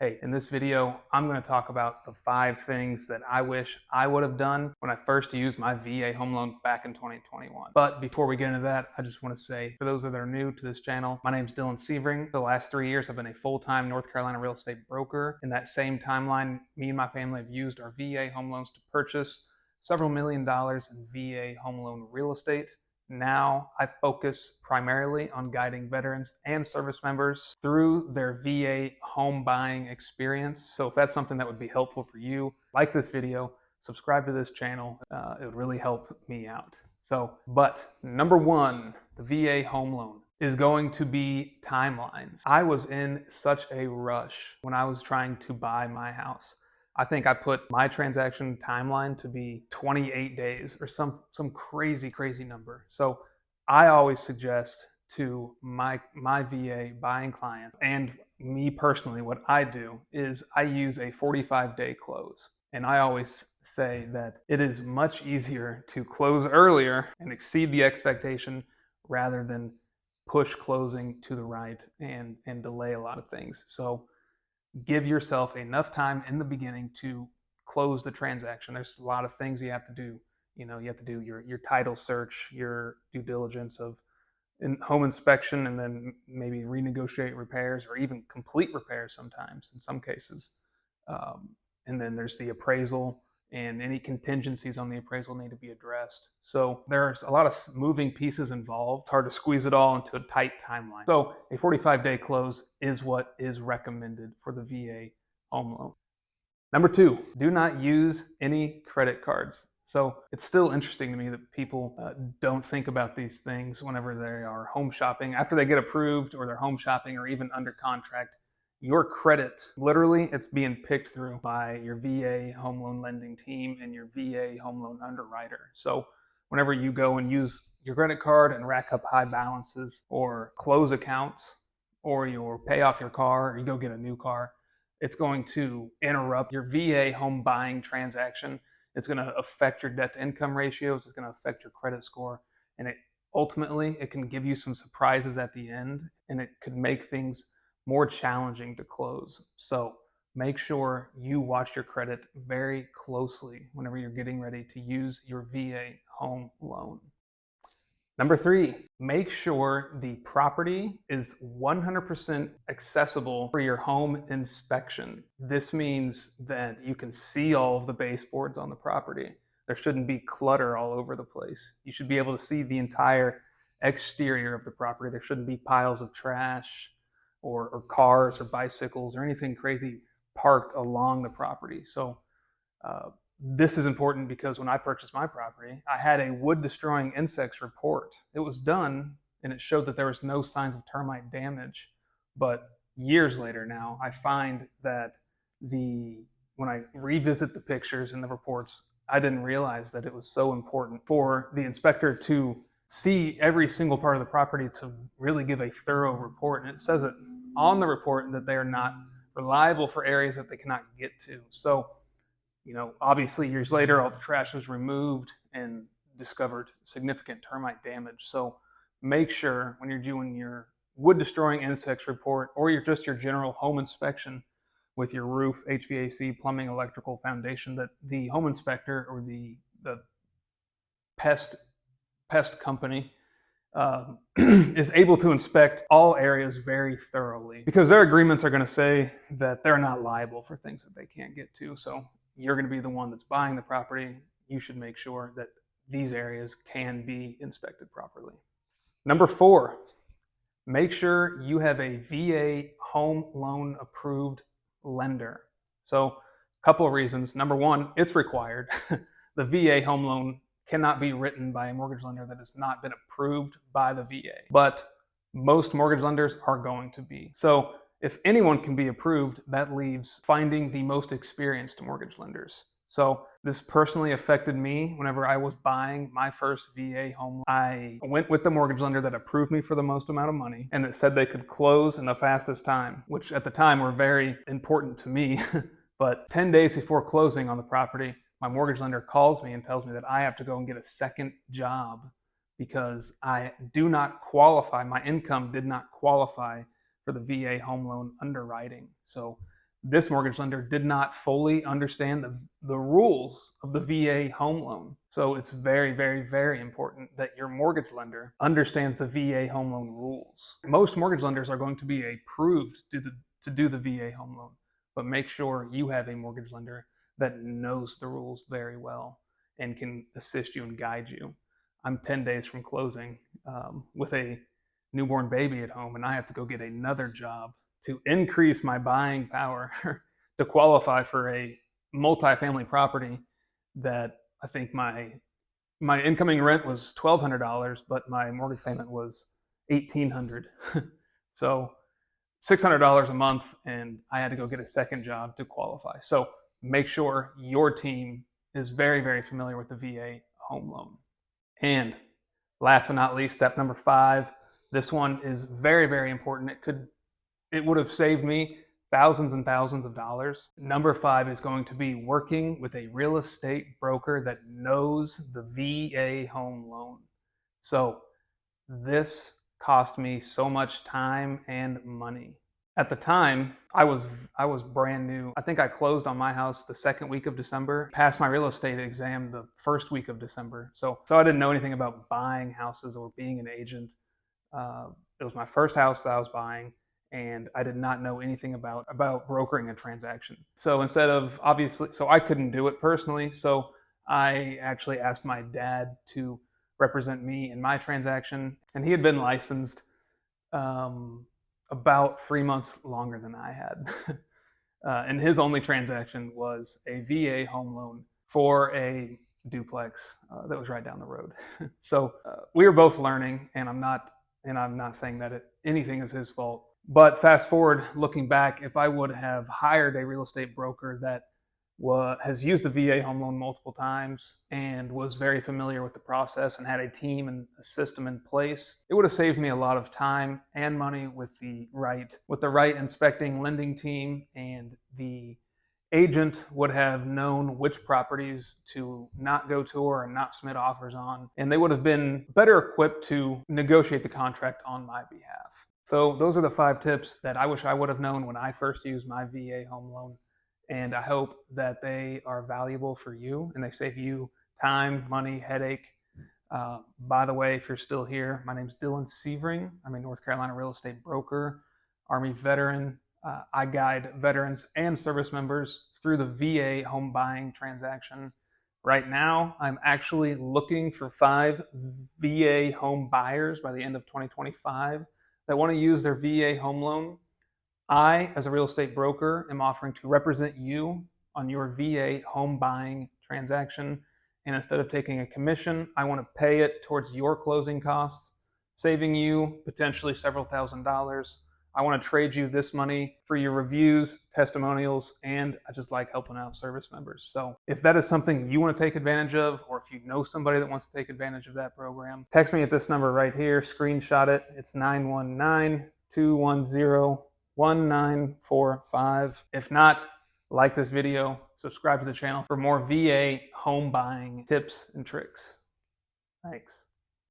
Hey, in this video, I'm going to talk about the 5 things that I wish I would have done when I first used my VA home loan back in 2021. But before we get into that, I just want to say, for those that are new to this channel, my name is Dylan Sievering. For the last 3 years, I've been a full-time North Carolina real estate broker. In that same timeline, me and my family have used our VA home loans to purchase several $1,000,000 in VA home loan real estate. Now I focus primarily on guiding veterans and service members through their VA home buying experience. So if that's something that would be helpful for you, like this video, subscribe to this channel. It would really help me out. But number 1, the VA home loan is going to be timelines. I was in such a rush when I was trying to buy my house. I think I put my transaction timeline to be 28 days or some crazy number. So I always suggest to my VA buying clients, and me personally, what I do is I use a 45-day close. And I always say that it is much easier to close earlier and exceed the expectation rather than push closing to the right and delay a lot of things. So give yourself enough time in the beginning to close the transaction. There's a lot of things you have to do. You have to do your title search, your due diligence of home inspection, and then maybe renegotiate repairs or even complete repairs sometimes in some cases. And then there's the appraisal, and any contingencies on the appraisal need to be addressed. So there's a lot of moving pieces involved. It's hard to squeeze it all into a tight timeline. So a 45-day close is what is recommended for the VA home loan. Number 2, do not use any credit cards. So it's still interesting to me that people don't think about these things whenever they are home shopping. After they get approved or they're home shopping or even under contract, your credit, literally, it's being picked through by your VA home loan lending team and your VA home loan underwriter. So whenever you go and use your credit card and rack up high balances or close accounts, or you pay off your car, or you go get a new car, it's going to interrupt your VA home buying transaction. It's going to affect your debt to income ratios. It's going to affect your credit score. And ultimately, it can give you some surprises at the end, and it could make things more challenging to close. So make sure you watch your credit very closely whenever you're getting ready to use your VA home loan. Number 3, make sure the property is 100% accessible for your home inspection. This means that you can see all of the baseboards on the property. There shouldn't be clutter all over the place. You should be able to see the entire exterior of the property. There shouldn't be piles of trash or cars or bicycles or anything crazy parked along the property. So this is important because when I purchased my property, I had a wood destroying insects report. It was done and it showed that there was no signs of termite damage. But years later now, I find that when I revisit the pictures and the reports, I didn't realize that it was so important for the inspector to see every single part of the property to really give a thorough report. And it says it on the report that they are not reliable for areas that they cannot get to. So, obviously years later, all the trash was removed and discovered significant termite damage. So make sure when you're doing your wood destroying insects report or your general home inspection with your roof, HVAC, plumbing, electrical, foundation, that the home inspector or the pest company is able to inspect all areas very thoroughly, because their agreements are going to say that they're not liable for things that they can't get to. So you're going to be the one that's buying the property. You should make sure that these areas can be inspected properly. Number 4, make sure you have a VA home loan approved lender. So a couple of reasons. Number 1, it's required. The VA home loan cannot be written by a mortgage lender that has not been approved by the VA. But most mortgage lenders are going to be. So if anyone can be approved, that leaves finding the most experienced mortgage lenders. So this personally affected me whenever I was buying my first VA home. I went with the mortgage lender that approved me for the most amount of money and that said they could close in the fastest time, which at the time were very important to me. But 10 days before closing on the property, my mortgage lender calls me and tells me that I have to go and get a second job because I do not qualify. My income did not qualify for the VA home loan underwriting. So this mortgage lender did not fully understand the rules of the VA home loan. So it's very, very, very important that your mortgage lender understands the VA home loan rules. Most mortgage lenders are going to be approved to do the VA home loan, but make sure you have a mortgage lender that knows the rules very well and can assist you and guide you. I'm 10 days from closing with a newborn baby at home, and I have to go get another job to increase my buying power to qualify for a multifamily property that I think my incoming rent was $1,200, but my mortgage payment was $1,800. So $600 a month, and I had to go get a second job to qualify. So make sure your team is very, very familiar with the VA home loan. And last but not least, step number 5. This one is very, very important. It would have saved me thousands and thousands of dollars. Number 5 is going to be working with a real estate broker that knows the VA home loan. So this cost me so much time and money. At the time, I was brand new. I think I closed on my house the second week of December, passed my real estate exam the first week of December. So I didn't know anything about buying houses or being an agent. It was my first house that I was buying, and I did not know anything about brokering a transaction. So so I couldn't do it personally. So I actually asked my dad to represent me in my transaction, and he had been licensed about 3 months longer than I had. And his only transaction was a VA home loan for a duplex that was right down the road. So we were both learning, and I'm not saying that anything is his fault. But fast forward, looking back, if I would have hired a real estate broker that has used the VA home loan multiple times and was very familiar with the process and had a team and a system in place, it would have saved me a lot of time and money with the right inspecting lending team, and the agent would have known which properties to not go tour and not submit offers on, and they would have been better equipped to negotiate the contract on my behalf. So those are the 5 tips that I wish I would have known when I first used my VA home loan. And I hope that they are valuable for you and they save you time, money, headache. By the way, if you're still here, my name is Dylan Sievering. I'm a North Carolina real estate broker, Army veteran. I guide veterans and service members through the VA home buying transaction. Right now, I'm actually looking for 5 VA home buyers by the end of 2025 that want to use their VA home loan. I, as a real estate broker, am offering to represent you on your VA home buying transaction. And instead of taking a commission, I want to pay it towards your closing costs, saving you potentially several $1,000s. I want to trade you this money for your reviews, testimonials, and I just like helping out service members. So if that is something you want to take advantage of, or if you know somebody that wants to take advantage of that program, text me at this number right here, screenshot it. It's 919-210-1945. If not, like this video, subscribe to the channel for more VA home buying tips and tricks. Thanks.